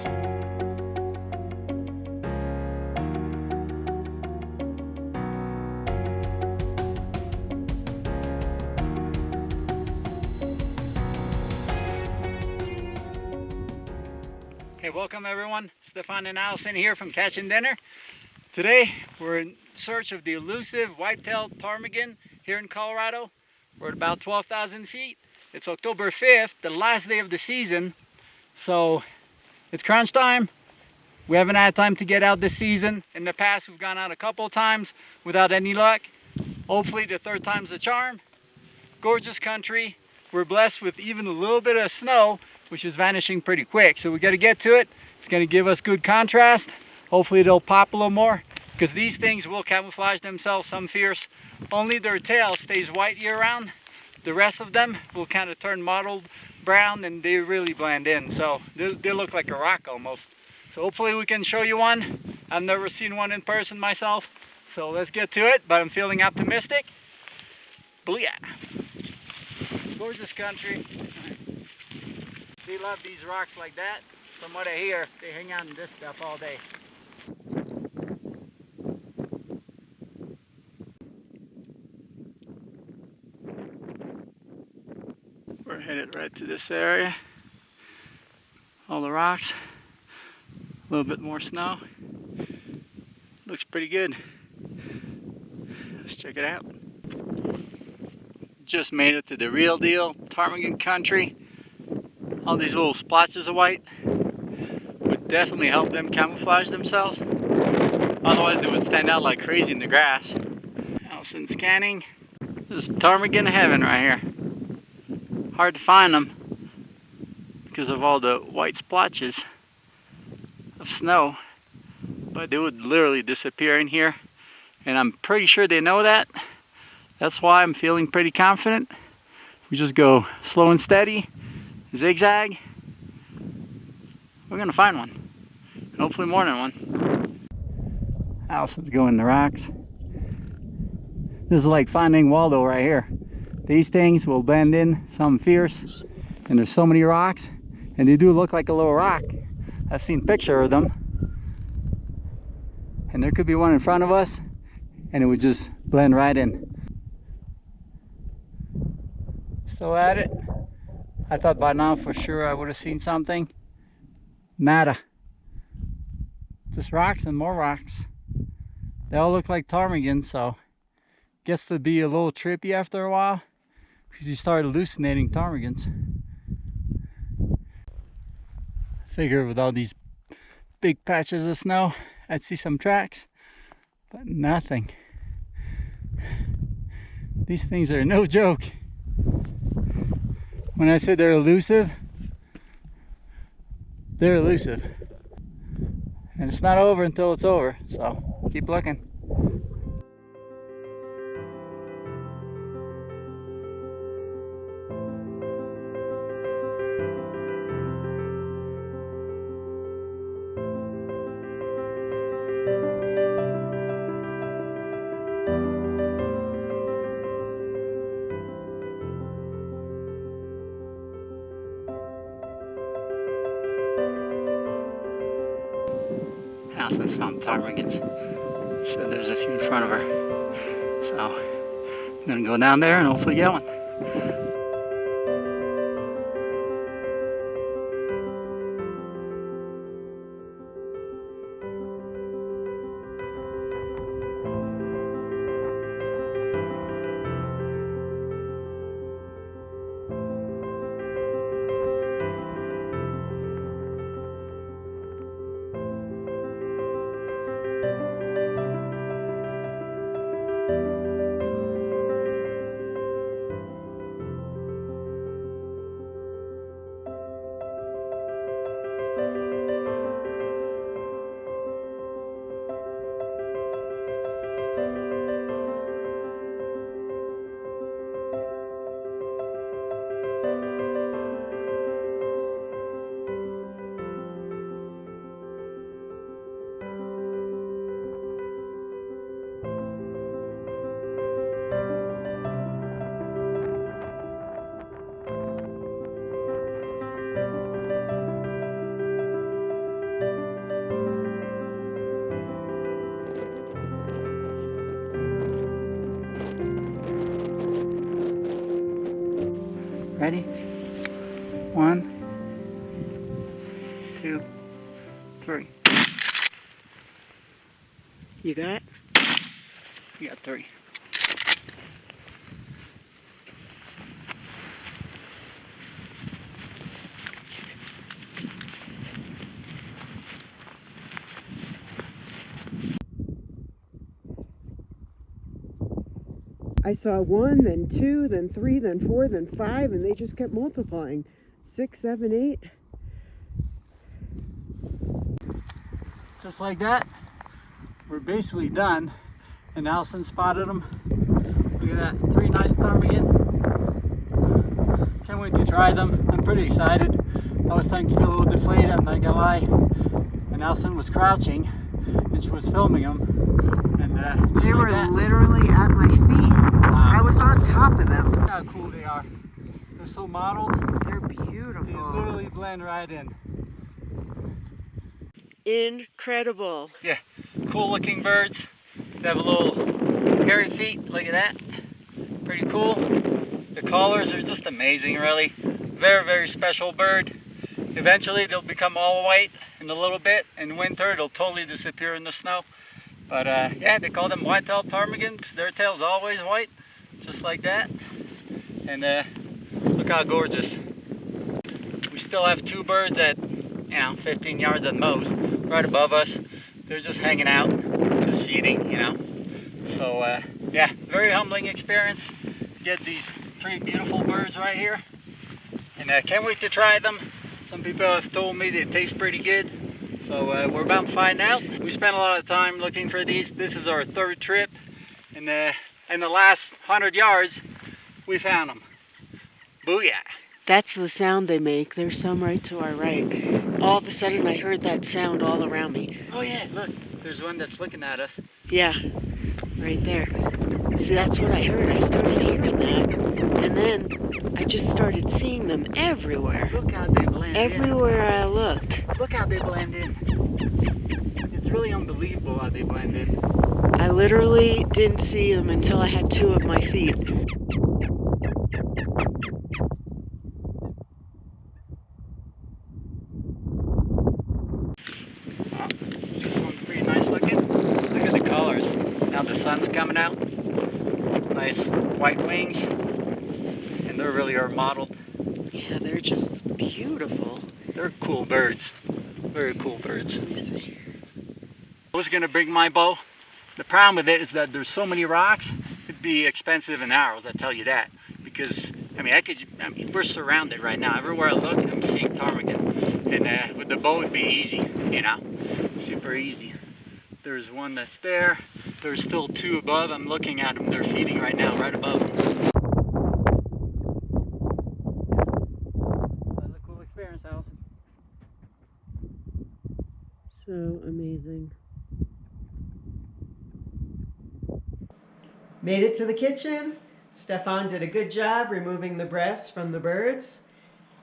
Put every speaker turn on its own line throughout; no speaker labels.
Hey, welcome everyone. Stefan and Allison here from Catching Dinner. Today we're in search of the elusive white-tailed ptarmigan here in Colorado. We're at about 12,000 feet. It's October 5th, the last day of the season. So it's crunch time. We haven't had time to get out this season. In the past we've gone out a couple times without any luck. Hopefully the third time's the charm. Gorgeous country. We're blessed with even a little bit of snow, which is vanishing pretty quick. So we got to get to it. It's going to give us good contrast. Hopefully they'll pop a little more, because these things will camouflage themselves, some fierce. Only their tail stays white year round. The rest of them will kind of turn mottled brown and they really blend in. So they look like a rock almost. So hopefully we can show you one. I've never seen one in person myself. So let's get to it, but I'm feeling optimistic. Booyah! Gorgeous country. They love these rocks like that. From what I hear, they hang out in this stuff all day. We're headed right to this area. All the rocks. A little bit more snow. Looks pretty good. Let's check it out. Just made it to the real deal, Ptarmigan country. All these little splotches of white would definitely help them camouflage themselves. Otherwise they would stand out like crazy in the grass. Allison scanning. This is ptarmigan heaven right here. Hard to find them because of all the white splotches of snow. But they would literally disappear in here. And I'm pretty sure they know that. That's why I'm feeling pretty confident. We just go slow and steady. Zigzag, we're gonna find one, and hopefully more than one. Allison's going the rocks. This is like finding Waldo right here. These things will blend in, some fierce, and there's so many rocks, and they do look like a little rock. I've seen pictures of them, and there could be one in front of us, and it would just blend right in. Still at it. I thought by now for sure I would have seen something. Nada. Just rocks and more rocks. They all look like ptarmigan, so gets to be a little trippy after a while because you start hallucinating ptarmigans. Figure with all these big patches of snow I'd see some tracks, but nothing. These things are no joke. When I say they're elusive, they're elusive. And it's not over until it's over, so keep looking. Allison's found ptarmigans. She said there's a few in front of her. So I'm gonna go down there and hopefully get one. Ready? 1, 2, 3.
You got?
You got 3.
I saw 1, then 2, then 3, then 4, then 5, and they just kept multiplying. 6, 7, 8.
Just like that, we're basically done. And Allison spotted them. Look at that, 3 nice ptarmigan. Can't wait to try them. I'm pretty excited. I was starting to feel a little deflated, I'm not gonna lie. And Allison was crouching, and she was filming them. And
They were literally at my feet. Wow. I was on top of them.
Look how cool they are. They're so mottled.
They're beautiful.
They literally blend right in.
Incredible.
Yeah, cool looking birds. They have a little hairy feet. Look at that. Pretty cool. The colors are just amazing, really. Very, very special bird. Eventually they'll become all white in a little bit. In winter they'll totally disappear in the snow. But yeah, they call them white-tailed ptarmigan because their tail's always white, just like that. And look how gorgeous. We still have 2 birds at 15 yards at most, right above us. They're just hanging out, just feeding, So yeah, very humbling experience to get these 3 beautiful birds right here. And I can't wait to try them. Some people have told me they taste pretty good. So we're about to find out. We spent a lot of time looking for these. This is our 3rd trip. And in the last 100 yards, we found them. Booyah!
That's the sound they make. There's some right to our right. All of a sudden I heard that sound all around me.
Oh yeah, look. There's one that's looking at us.
Yeah, right there. See, that's what I heard. I started hearing that. And then I just started seeing them everywhere.
Look how they blend in.
Everywhere I looked.
Look how they blend in. It's really unbelievable how they blend in.
I literally didn't see them until I had 2 at my feet.
This one's pretty nice looking. Look at the colors. Now the sun's coming out. Nice white wings. And they really are mottled.
Yeah, they're just beautiful.
They're cool birds. Very cool birds.
Let me see.
I was going to bring my bow. The problem with it is that there's so many rocks. It'd be expensive in arrows, I tell you that. Because, we're surrounded right now. Everywhere I look, I'm seeing ptarmigan. And with the bow, it'd be easy, Super easy. There's one that's there. There's still 2 above. I'm looking at them. They're feeding right now, right above them. That was a cool experience, Allison.
So amazing. Made it to the kitchen. Stefan did a good job removing the breasts from the birds.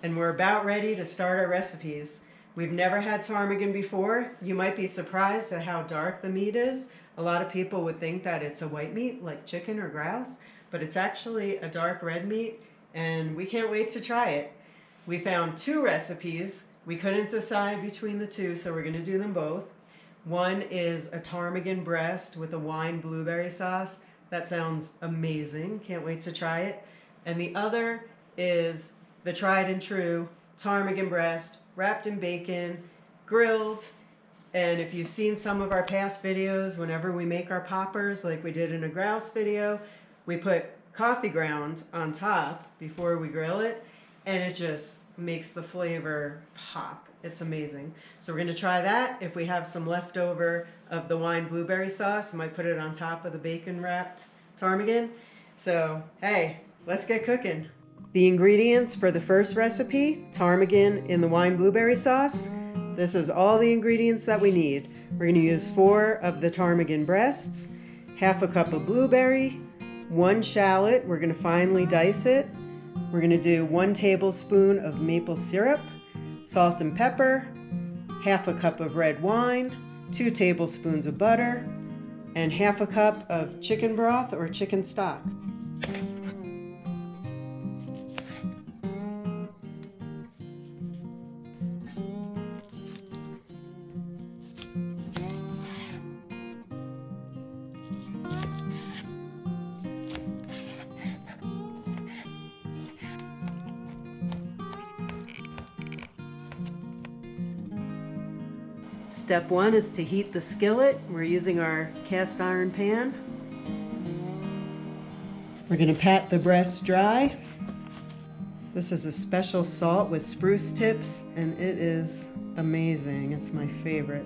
And we're about ready to start our recipes. We've never had ptarmigan before. You might be surprised at how dark the meat is. A lot of people would think that it's a white meat like chicken or grouse, but it's actually a dark red meat, and we can't wait to try it. We found 2 recipes. We couldn't decide between the 2, so we're going to do them both. One is a ptarmigan breast with a wine blueberry sauce. That sounds amazing. Can't wait to try it. And the other is the tried and true ptarmigan breast wrapped in bacon, grilled. And if you've seen some of our past videos, whenever we make our poppers, like we did in a grouse video, we put coffee grounds on top before we grill it, and it just makes the flavor pop. It's amazing. So we're going to try that. If we have some leftover of the wine blueberry sauce, I might put it on top of the bacon wrapped ptarmigan. So, hey, let's get cooking. The ingredients for the first recipe, ptarmigan in the wine blueberry sauce. This is all the ingredients that we need. We're going to use 4 of the ptarmigan breasts, half a cup of blueberry, 1 shallot. We're going to finely dice it. We're going to do 1 tablespoon of maple syrup, salt and pepper, half a cup of red wine, 2 tablespoons of butter, and half a cup of chicken broth or chicken stock. Step one is to heat the skillet. We're using our cast iron pan. We're going to pat the breast dry. This is a special salt with spruce tips, and it is amazing. It's my favorite.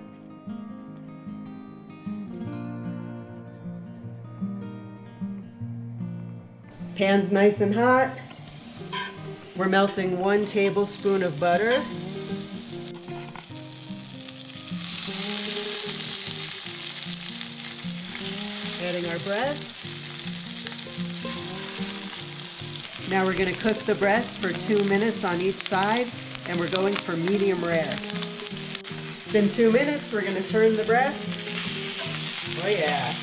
Pan's nice and hot. We're melting 1 tablespoon of butter. Adding our breasts. Now we're going to cook the breasts for 2 minutes on each side, and we're going for medium rare. It's been 2 minutes. We're going to turn the breasts. Oh yeah.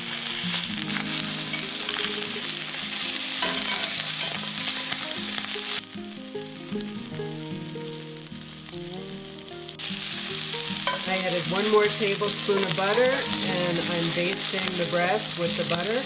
I added 1 more tablespoon of butter, and I'm basting the breast with the butter.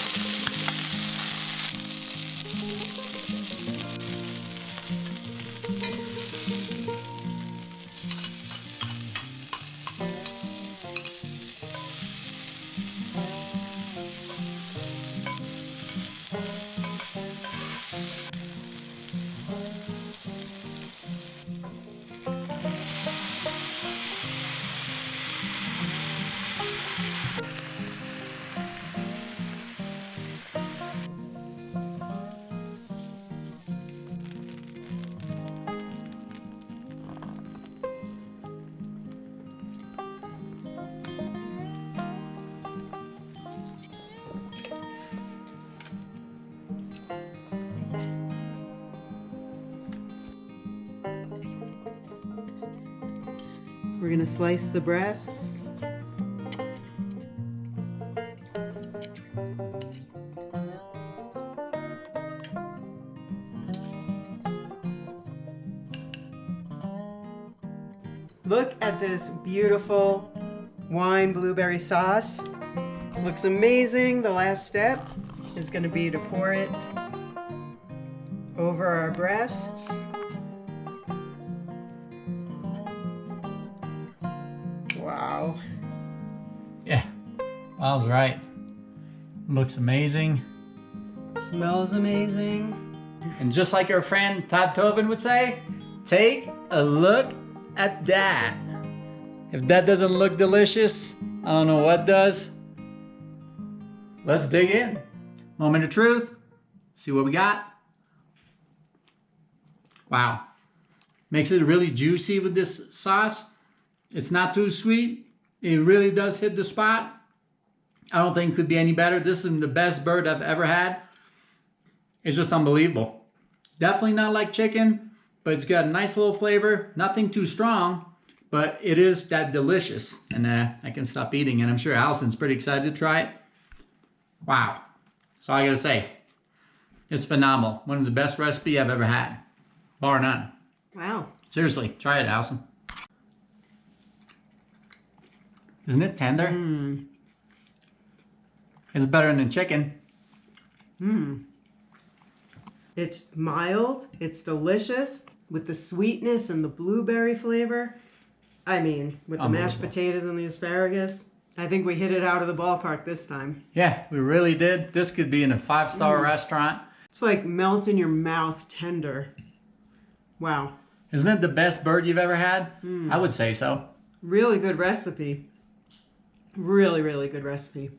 We're going to slice the breasts. Look at this beautiful wine blueberry sauce. Looks amazing. The last step is going to be to pour it over our breasts. Wow.
Yeah, I was right. Looks amazing.
Smells amazing.
And just like our friend Todd Tobin would say, take a look at that. If that doesn't look delicious, I don't know what does. Let's dig in. Moment of truth. See what we got. Wow. Makes it really juicy with this sauce. It's not too sweet. It really does hit the spot. I don't think it could be any better. This is the best bird I've ever had. It's just unbelievable. Definitely not like chicken, but it's got a nice little flavor. Nothing too strong, but it is that delicious. And I can stop eating, and I'm sure Allison's pretty excited to try it. Wow. That's all I gotta say. It's phenomenal. One of the best recipes I've ever had. Bar none.
Wow.
Seriously, try it, Allison. Isn't it tender?
Mmm.
It's better than chicken.
Mmm. It's mild, it's delicious, with the sweetness and the blueberry flavor. I mean, with the mashed potatoes and the asparagus. I think we hit it out of the ballpark this time.
Yeah, we really did. This could be in a 5-star restaurant.
It's like melt in your mouth tender. Wow.
Isn't it the best bird you've ever had? I would say so.
Really good recipe. Really, really good recipe.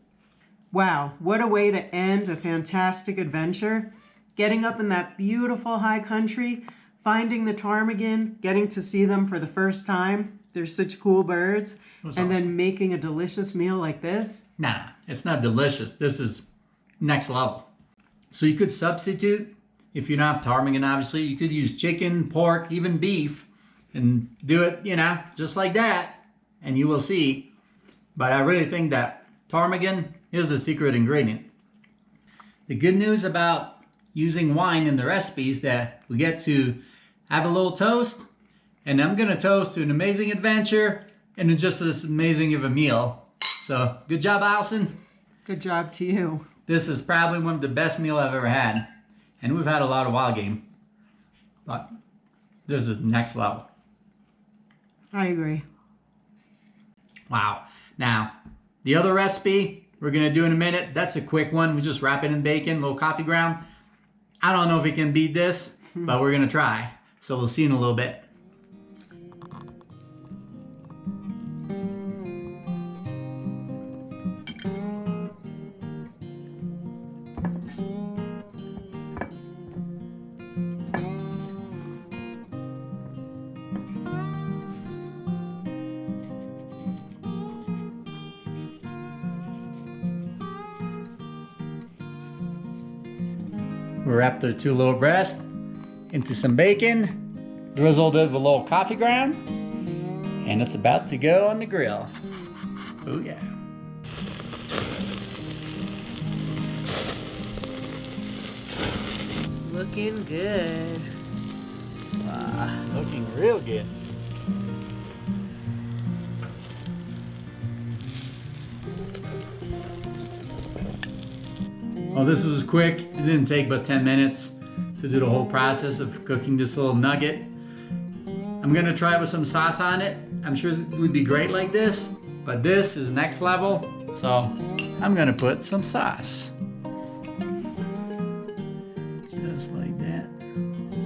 Wow, what a way to end a fantastic adventure. Getting up in that beautiful high country, finding the ptarmigan, getting to see them for the first time. They're such cool birds. And then making a delicious meal like this.
Nah, it's not delicious. This is next level. So you could substitute, if you don't have ptarmigan, obviously, you could use chicken, pork, even beef, and do it, you know, just like that, and you will see. But I really think that ptarmigan is the secret ingredient. The good news about using wine in the recipes that we get to have a little toast, and I'm gonna toast to an amazing adventure and just as amazing of a meal. So good job, Allison.
Good job to you.
This is probably one of the best meals I've ever had. And we've had a lot of wild game, but this is next level.
I agree.
Wow. Now, the other recipe we're gonna do in a minute, that's a quick one. We just wrap it in bacon, a little coffee ground. I don't know if it can beat this, but we're gonna try. So we'll see in a little bit. We wrapped our 2 little breasts into some bacon, drizzled it with a little coffee ground, and it's about to go on the grill. Oh yeah.
Looking good.
Wow, looking real good. Well, this was quick. It didn't take but 10 minutes to do the whole process of cooking this little nugget. I'm gonna try it with some sauce on it. I'm sure it would be great like this, but this is next level. So I'm gonna put some sauce. Just like that.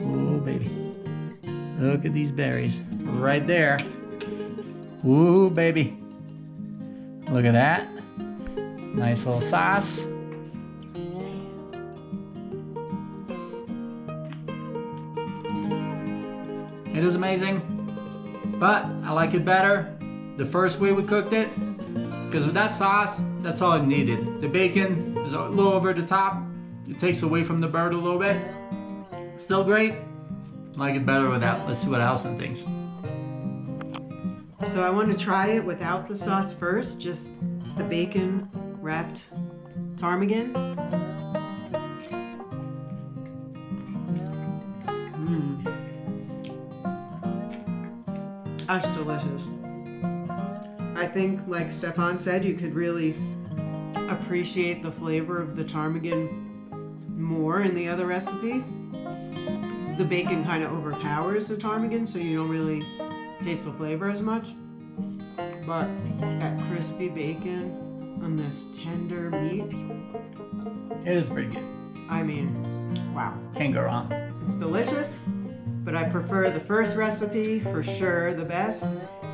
Oh, baby. Look at these berries right there. Ooh, baby. Look at that. Nice little sauce. It is amazing, but I like it better the first way we cooked it, because with that sauce, that's all it needed. The bacon is a little over the top. It takes away from the bird a little bit. Still great. I like it better without. Let's see what Allison thinks.
So I want to try it without the sauce first, just the bacon wrapped ptarmigan. That's delicious. I think, like Stefan said, you could really appreciate the flavor of the ptarmigan more in the other recipe. The bacon kind of overpowers the ptarmigan, so you don't really taste the flavor as much. But that crispy bacon on this tender meat,
It is pretty good.
I mean, wow.
Can't go wrong.
It's delicious, but I prefer the first recipe for sure, the best.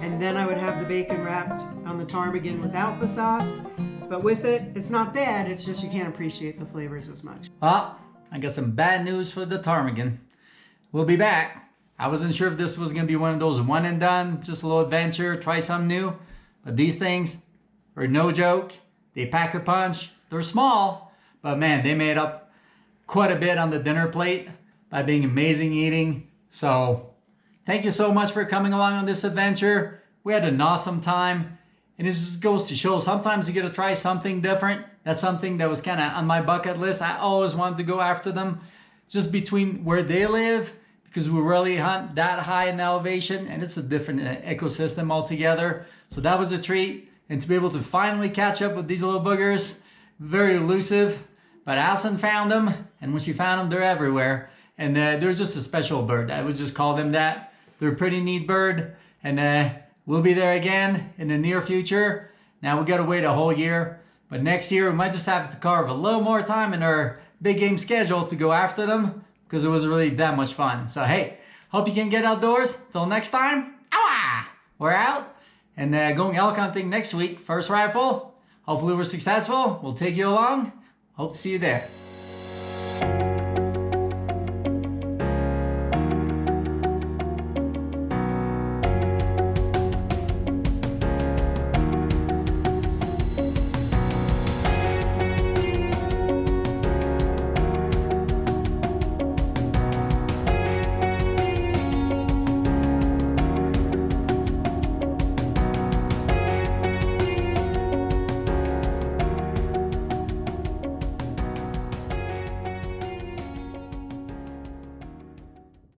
And then I would have the bacon wrapped on the ptarmigan without the sauce. But with it, it's not bad. It's just you can't appreciate the flavors as much.
Well, I got some bad news for the ptarmigan. We'll be back. I wasn't sure if this was going to be one of those one and done, just a little adventure, try something new. But these things are no joke. They pack a punch. They're small, but man, they made up quite a bit on the dinner plate by being amazing eating. So thank you so much for coming along on this adventure. We had an awesome time. And it just goes to show sometimes you get to try something different. That's something that was kind of on my bucket list. I always wanted to go after them. Just between where they live, because we really hunt that high in elevation and it's a different ecosystem altogether. So that was a treat. And to be able to finally catch up with these little boogers, very elusive. But Allison found them, and when she found them, they're everywhere. And they're just a special bird. I would just call them that. They're a pretty neat bird. And we'll be there again in the near future. Now we gotta wait a whole year. But next year we might just have to carve a little more time in our big game schedule to go after them, because it was really that much fun. So hey, hope you can get outdoors. Till next time, we're out. And going elk hunting next week, first rifle. Hopefully we're successful. We'll take you along. Hope to see you there.